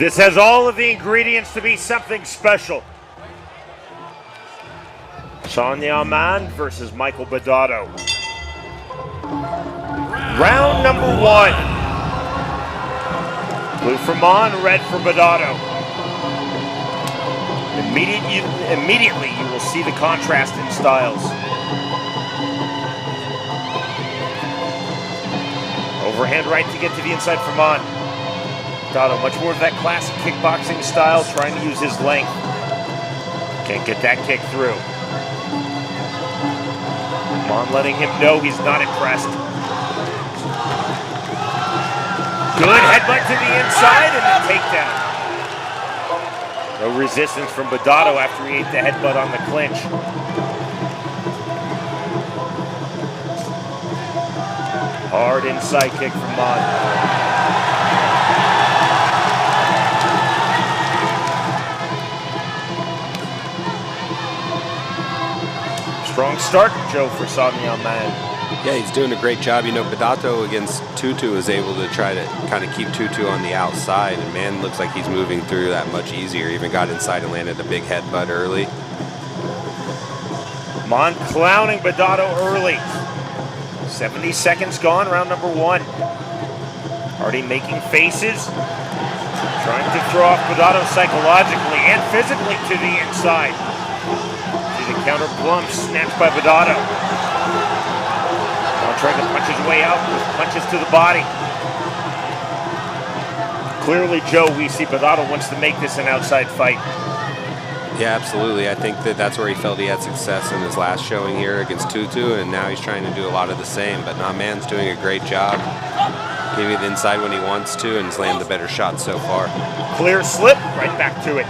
This has all of the ingredients to be something special. Sonia Mann versus Michael Badato. Round number one. Blue for Mann, red for Badato. Immediately you will see the contrast in styles. Overhand right to get to the inside for Mann. Badato, much more of that classic kickboxing style, trying to use his length. Can't get that kick through. Mann letting him know he's not impressed. Good headbutt to the inside and the takedown. No resistance from Badato after he ate the headbutt on the clinch. Hard inside kick from Mann. Strong start, Joe, for Sonia Mann. Yeah, he's doing a great job. You know, Badato against Tutu is able to try to kind of keep Tutu on the outside, and Mann looks like he's moving through that much easier. Even got inside and landed a big headbutt early. Mann clowning Badato early. 70 seconds gone, round number one. Already making faces. Trying to throw off Badato psychologically and physically to the inside. See the counter plumb snatched by Badato. Mann trying to punch his way out with punches to the body. Clearly, Joe, we see Badato wants to make this an outside fight. Yeah, absolutely. I think that's where he felt he had success in his last showing here against Tutu, and now he's trying to do a lot of the same. But Mann's doing a great job. Giving the inside when he wants to, and he's landed the better shot so far. Clear slip, right back to it.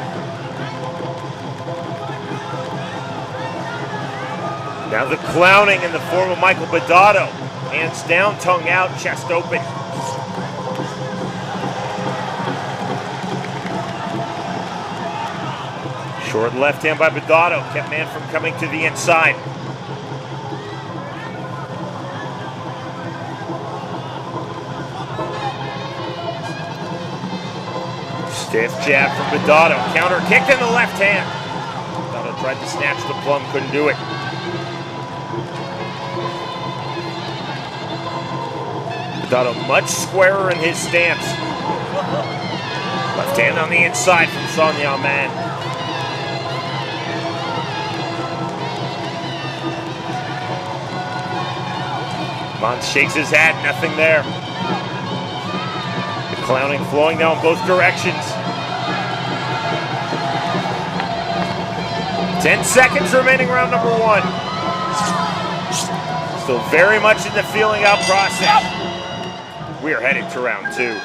Now the clowning in the form of Michael Badato. Hands down, tongue out, chest open. Short left hand by Badato kept Mann from coming to the inside. Stiff jab from Badato. Counter kick in the left hand. Badato tried to snatch the plum, couldn't do it. Badato much squarer in his stance. Left hand on the inside from Sonia Mann. Mann shakes his head, nothing there. The clowning flowing now in both directions. 10 seconds remaining, round number one. Still very much in the feeling out process. We are headed to round two.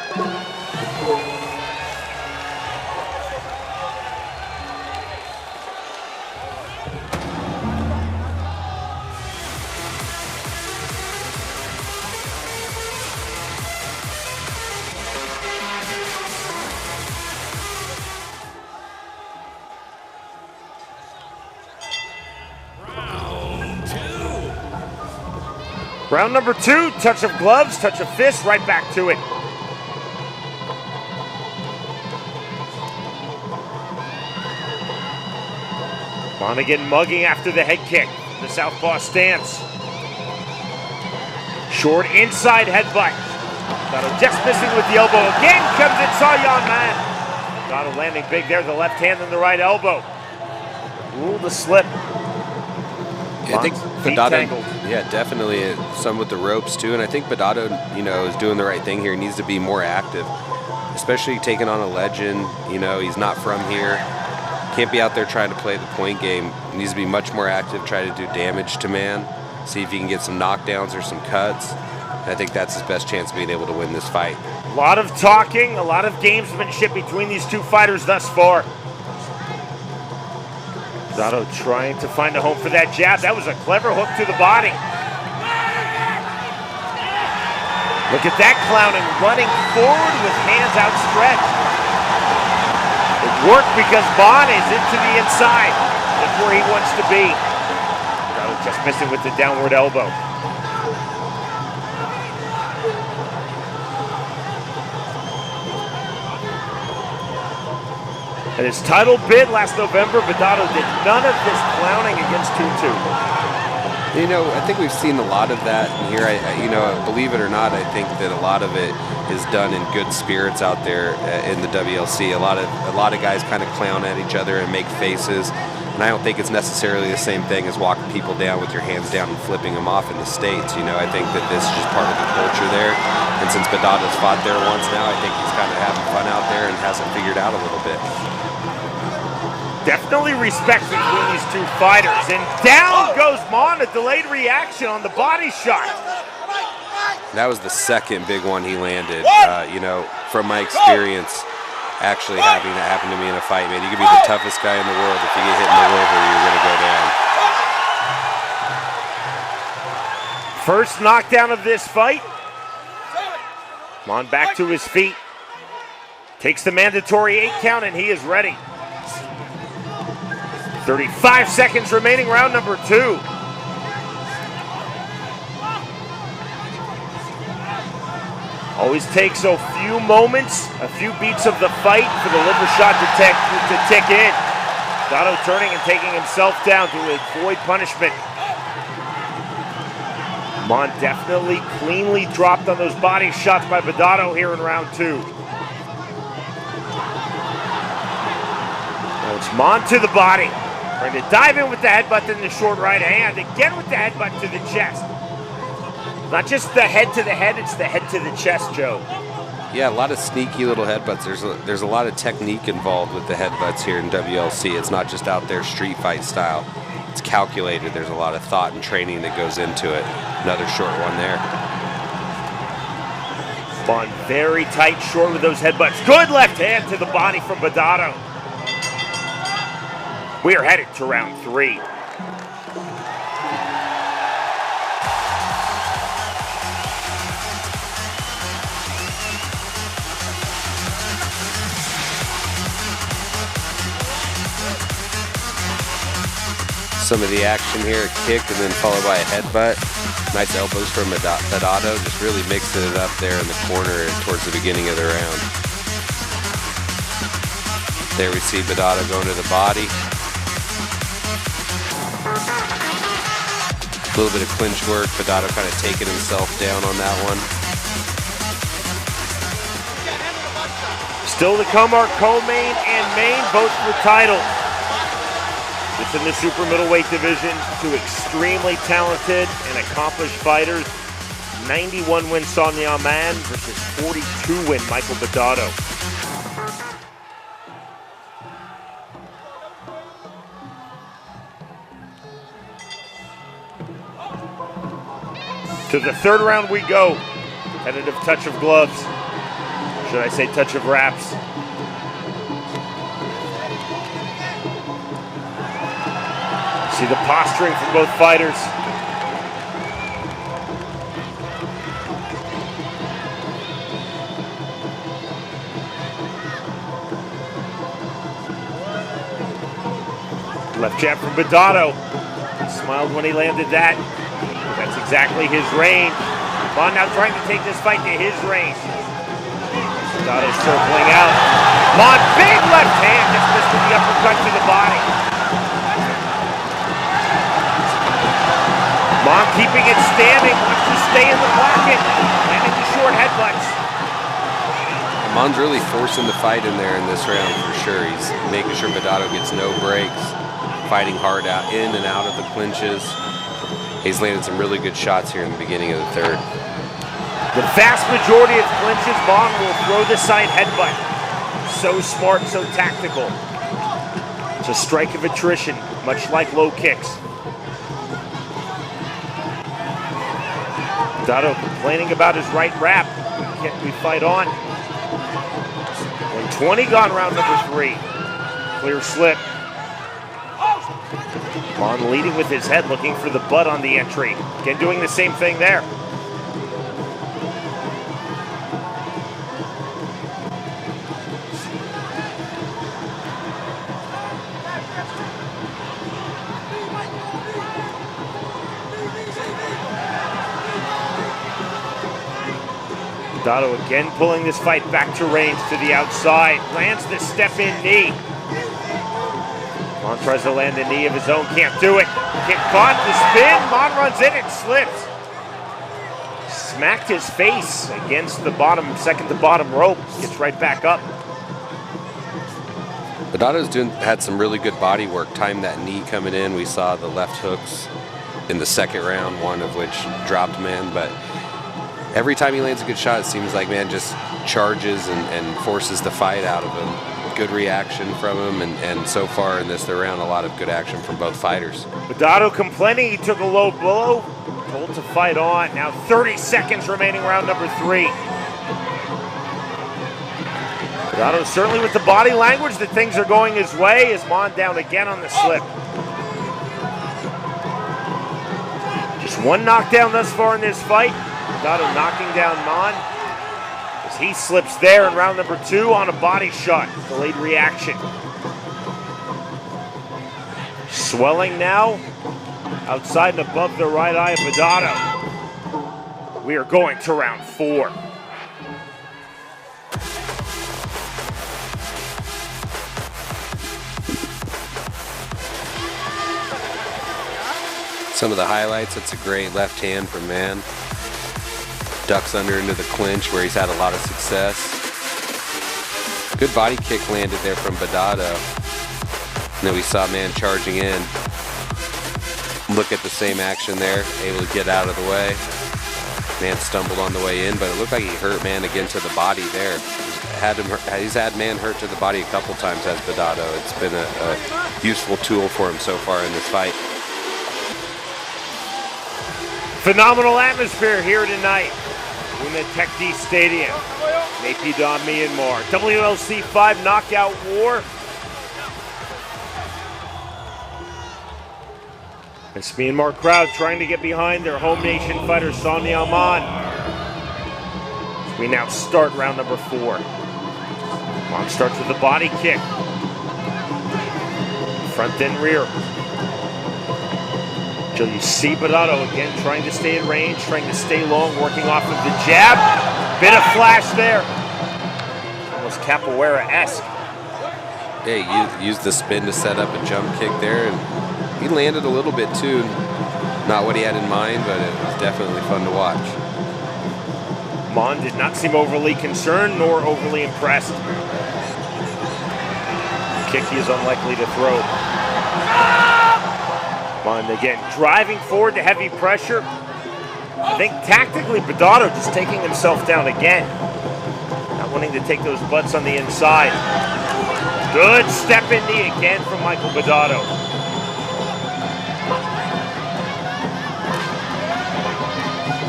Round number two, touch of gloves, touch of fists, right back to it. Mann again mugging after the head kick, the southpaw stance. Short inside headbutt. Badato just missing with the elbow. Again comes in Sonia Mann. Badato landing big there, the left hand and the right elbow. Ruled the slip. Yeah, I think Badato, yeah, definitely some with the ropes too, and I think Badato, you know, is doing the right thing here. He needs to be more active, especially taking on a legend. You know, he's not from here. Can't be out there trying to play the point game. He needs to be much more active, try to do damage to Mann, see if he can get some knockdowns or some cuts. And I think that's his best chance of being able to win this fight. A lot of talking, a lot of gamesmanship between these two fighters thus far. Badato trying to find a home for that jab. That was a clever hook to the body. Look at that clowning, running forward with hands outstretched. It worked because Mann is into the inside. That's where he wants to be. Badato just missing with the downward elbow. And his title bid last November, Badato did none of this clowning against Tutu. You know, I think we've seen a lot of that here. You know, believe it or not, I think that a lot of it is done in good spirits out there in the WLC. A lot of guys kind of clown at each other and make faces, and I don't think it's necessarily the same thing as walking people down with your hands down and flipping them off in the States. You know, I think that this is just part of the culture there. And since Badato's fought there once now, I think he's kind of having fun out there and has it figured out a little bit. Definitely respect between these two fighters. And down goes Mon, a delayed reaction on the body shot. That was the second big one he landed. You know, from my experience, actually having that happen to me in a fight, man, you could be the toughest guy in the world. If you get hit in the liver, you're going to go down. First knockdown of this fight. Mon back to his feet. Takes the mandatory 8 count, and he is ready. 35 seconds remaining, round number 2. Always takes a few moments, a few beats of the fight for the liver shot to tick in. Badato turning and taking himself down to avoid punishment. Mon definitely cleanly dropped on those body shots by Badato here in round 2. Now it's Mon to the body. Trying to dive in with the headbutt in the short right hand. Again with the headbutt to the chest. Not just the head to the head, it's the head to the chest, Joe. Yeah, a lot of sneaky little headbutts. There's a lot of technique involved with the headbutts here in WLC. It's not just out there street fight style. It's calculated. There's a lot of thought and training that goes into it. Another short one there. Mon very tight, short with those headbutts. Good left hand to the body from Badato. We are headed to round 3. Some of the action here, a kick and then followed by a headbutt. Nice elbows from Badato, just really mixing it up there in the corner and towards the beginning of the round. There we see Badato going to the body. A little bit of clinch work, Badato kind of taking himself down on that one. Still to come are co-main and main, both for title. It's in the super middleweight division. Two extremely talented and accomplished fighters. 91-win Sonia Man versus 42-win Michael Badato. To the third round we go. Tentative touch of gloves. Should I say touch of wraps? See the posturing from both fighters. Left jab from Badato. He smiled when he landed that. That's exactly his range. Mon now trying to take this fight to his range. Badato circling out. Mon, big left hand, just missed with the uppercut to the body. Mon keeping it standing, wants to stay in the pocket, landing the short headbutts. Mon's really forcing the fight in there in this round for sure. He's making sure Badato gets no breaks, fighting hard out in and out of the clinches. He's landed some really good shots here in the beginning of the third. The vast majority of clinches, Mon will throw the side headbutt. So smart, so tactical. It's a strike of attrition, much like low kicks. Badato complaining about his right wrap. Can't we fight on? 120 gone, round number 3. Clear slip. Mon leading with his head, looking for the butt on the entry. Again, doing the same thing there. Badato again pulling this fight back to range to the outside. Lands the step-in knee. Mon tries to land a knee of his own, can't do it. Kick caught, the spin, Mon runs in and slips. Smacked his face against the bottom, second to bottom rope, gets right back up. Badato's had some really good body work, timed that knee coming in. We saw the left hooks in the second round, one of which dropped man, but every time he lands a good shot, it seems like man just charges and forces the fight out of him. Good reaction from him, and so far in this third round, a lot of good action from both fighters. Badato complaining he took a low blow, told to fight on. Now 30 seconds remaining, round number 3. Badato certainly with the body language that things are going his way, is Mon down again on the slip. Just one knockdown thus far in this fight. Badato knocking down Mon. He slips there in round number 2 on a body shot. Delayed reaction. Swelling now outside and above the right eye of Badato. We are going to round 4. Some of the highlights, it's a great left hand from Man. Ducks under into the clinch where he's had a lot of success. Good body kick landed there from Badato. And then we saw Man charging in. Look at the same action there, able to get out of the way. Man stumbled on the way in, but it looked like he hurt Man again to the body there. He's had Man hurt to the body a couple times as Badato. It's been a useful tool for him so far in this fight. Phenomenal atmosphere here tonight in the Tech D Stadium. Naypyidaw, Myanmar. WLC 5 knockout war. This Myanmar crowd trying to get behind their home nation fighter Sonia Mon. We now start round number 4. Mon starts with a body kick. Front then rear. Until you see Badato again trying to stay in range, trying to stay long, working off of the jab. Bit of flash there. Almost capoeira-esque. Yeah, he used the spin to set up a jump kick there, and he landed a little bit too. Not what he had in mind, but it was definitely fun to watch. Mon did not seem overly concerned nor overly impressed. Kick he is unlikely to throw. Mon again driving forward to heavy pressure. I think tactically Badato just taking himself down again. Not wanting to take those butts on the inside. Good step in knee again from Michael Badato.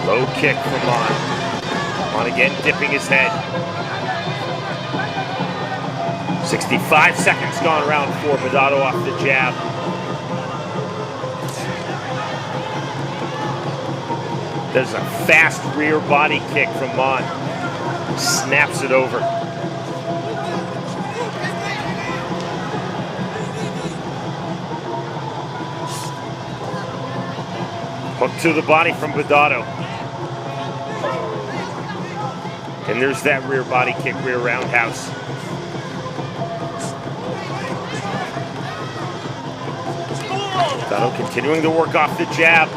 Low kick from Mon. Mon again dipping his head. 65 seconds gone round 4. Badato off the jab. There's a fast rear body kick from Mon. Snaps it over. Hook to the body from Badato. And there's that rear body kick, rear roundhouse. Badato continuing to work off the jab.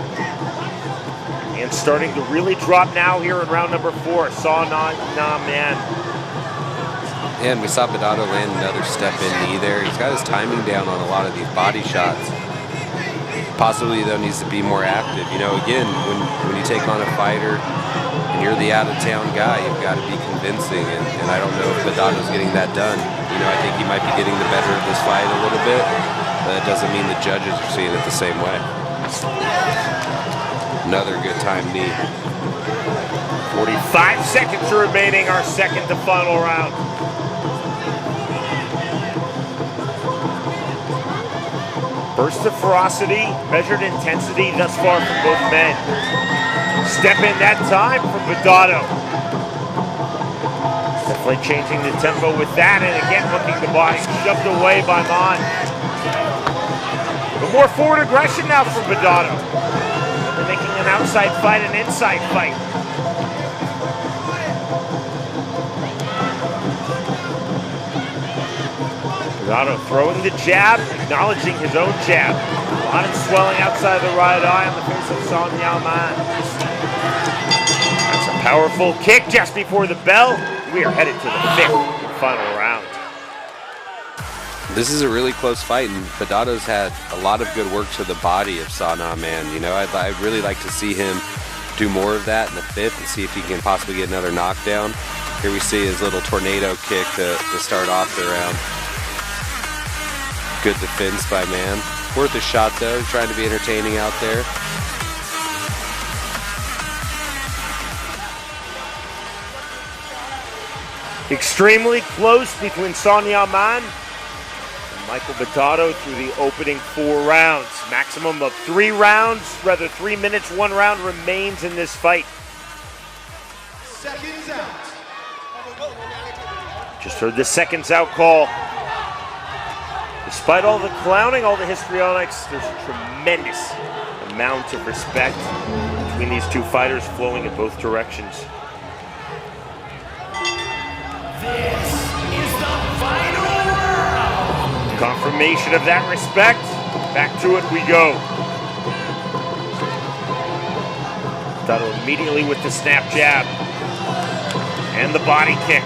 And starting to really drop now here in round number 4. Saw Na Man. And we saw Badato land another step-in knee there. He's got his timing down on a lot of these body shots. Possibly, though, needs to be more active. You know, again, when you take on a fighter and you're the out-of-town guy, you've got to be convincing. And I don't know if Badato's getting that done. You know, I think he might be getting the better of this fight a little bit. But that doesn't mean the judges are seeing it the same way. Another good time knee. 45 seconds remaining, our second to final round. Burst of ferocity, measured intensity thus far from both men. Step in that time from Badato. Definitely changing the tempo with that, and again hooking the body, shoved away by Mon. But more forward aggression now from Badato. They're making an outside fight an inside fight. Badato throwing the jab, acknowledging his own jab. A lot of swelling outside the right eye on the face of Son Yaoman. That's a powerful kick just before the bell. We are headed to the 5th and final round. This is a really close fight, and Badato's had a lot of good work to the body of Son Yaoman. You know, I'd really like to see him do more of that in the 5th and see if he can possibly get another knockdown. Here we see his little tornado kick to start off the round. Good defense by Man. Worth a shot though, trying to be entertaining out there. Extremely close between Son Yaoman and Michael Badato through the opening 4 rounds. Maximum of 3 rounds, rather 3 minutes, 1 round remains in this fight. Seconds out. Just heard the seconds out call. Despite all the clowning, all the histrionics, there's a tremendous amount of respect between these two fighters flowing in both directions. This is the final round. Confirmation of that respect. Back to it we go. Badato immediately with the snap jab and the body kick.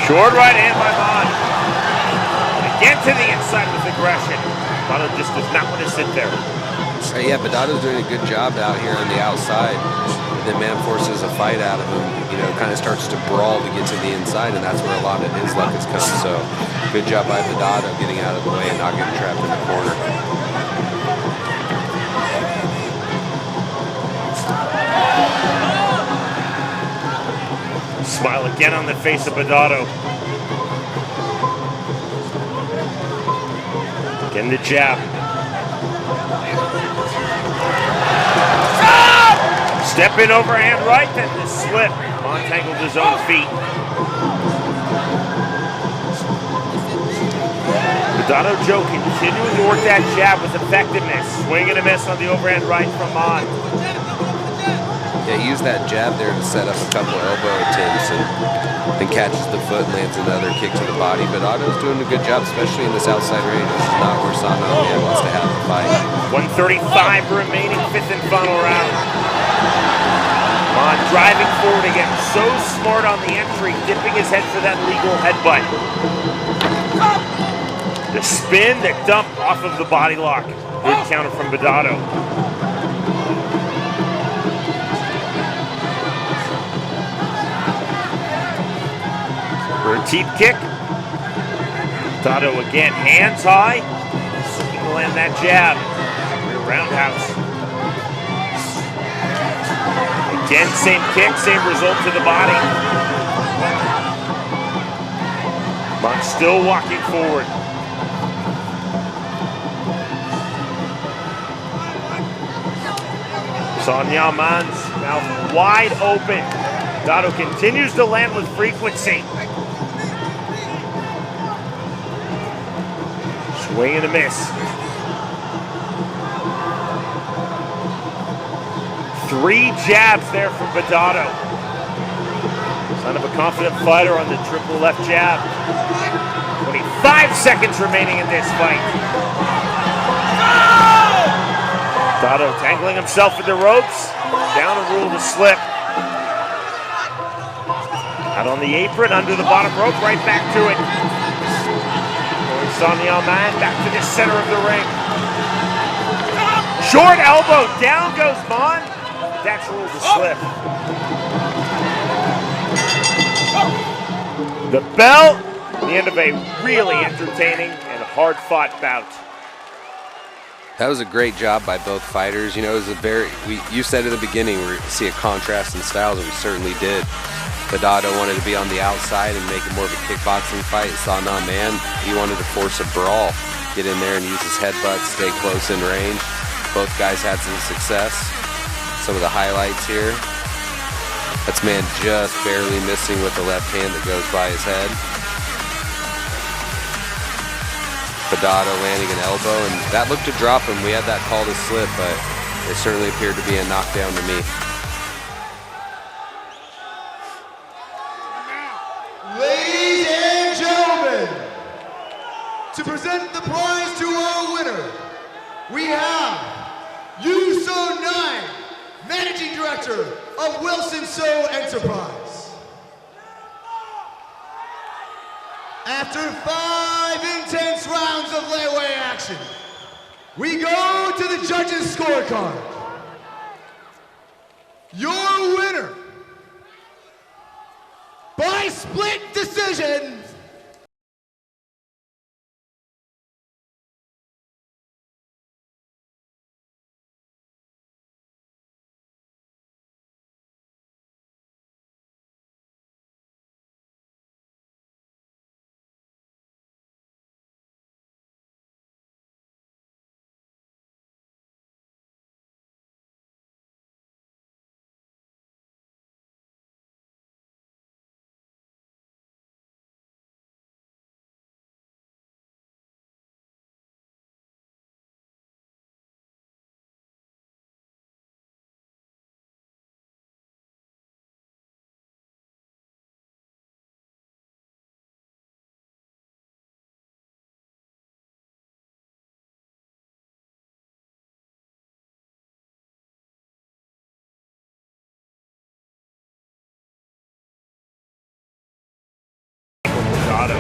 Short right hand by Mon. Again to the inside with aggression. Badato just does not want to sit there. Yeah, Badato's doing a good job out here on the outside. And then Man forces a fight out of him, you know, kind of starts to brawl to get to the inside, and that's where a lot of his luck has come. So good job by Badato getting out of the way and not getting trapped in the corner. Smile again on the face of Badato. Again the jab. Step in overhand right, then the slip. Mon tangled his own feet. Badato Joe continuing to work that jab with effectiveness. Swing and a miss on the overhand right from Mon. Yeah, he used that jab there to set up a couple elbow attempts and then catches the foot and lands another kick to the body. But Otto's doing a good job, especially in this outside range. This is not where Son Yaoman wants to have the fight. 1:35 remaining, 5th and final round. Mon driving forward again, so smart on the entry, dipping his head for that legal headbutt. The spin, the dump off of the body lock. Good counter from Badato. For a teep kick. Badato again, hands high. Looking to land that jab. Rear roundhouse. Again, same kick, same result to the body. Mon still walking forward. Son Yaoman's mouth wide open. Badato continues to land with frequency. Swing and a miss. 3 jabs there from Badato. Son of a confident fighter on the triple left jab. 25 seconds remaining in this fight. Badato tangling himself with the ropes. Down and rule the slip. Out on the apron, under the bottom rope, right back to it. Son Yaoman back to the center of the ring. Short elbow, down goes Mon. That's ruled a slip. The bell, the end of a really entertaining and hard-fought bout. That was a great job by both fighters. You know, it was you said at the beginning we see a contrast in styles, and we certainly did. Badato wanted to be on the outside and make it more of a kickboxing fight. Son Yaoman, he wanted to force a brawl, get in there and use his headbutt, stay close in range. Both guys had some success. Some of the highlights here. That's Man just barely missing with the left hand that goes by his head. Badato landing an elbow, and that looked to drop him. We had that call to slip, but it certainly appeared to be a knockdown to me. to present the prize to our winner, we have So 9, Managing Director of Wilson So Enterprise. After 5 intense rounds of Lethwei action, we go to the judges' scorecard. Your winner, by split decision,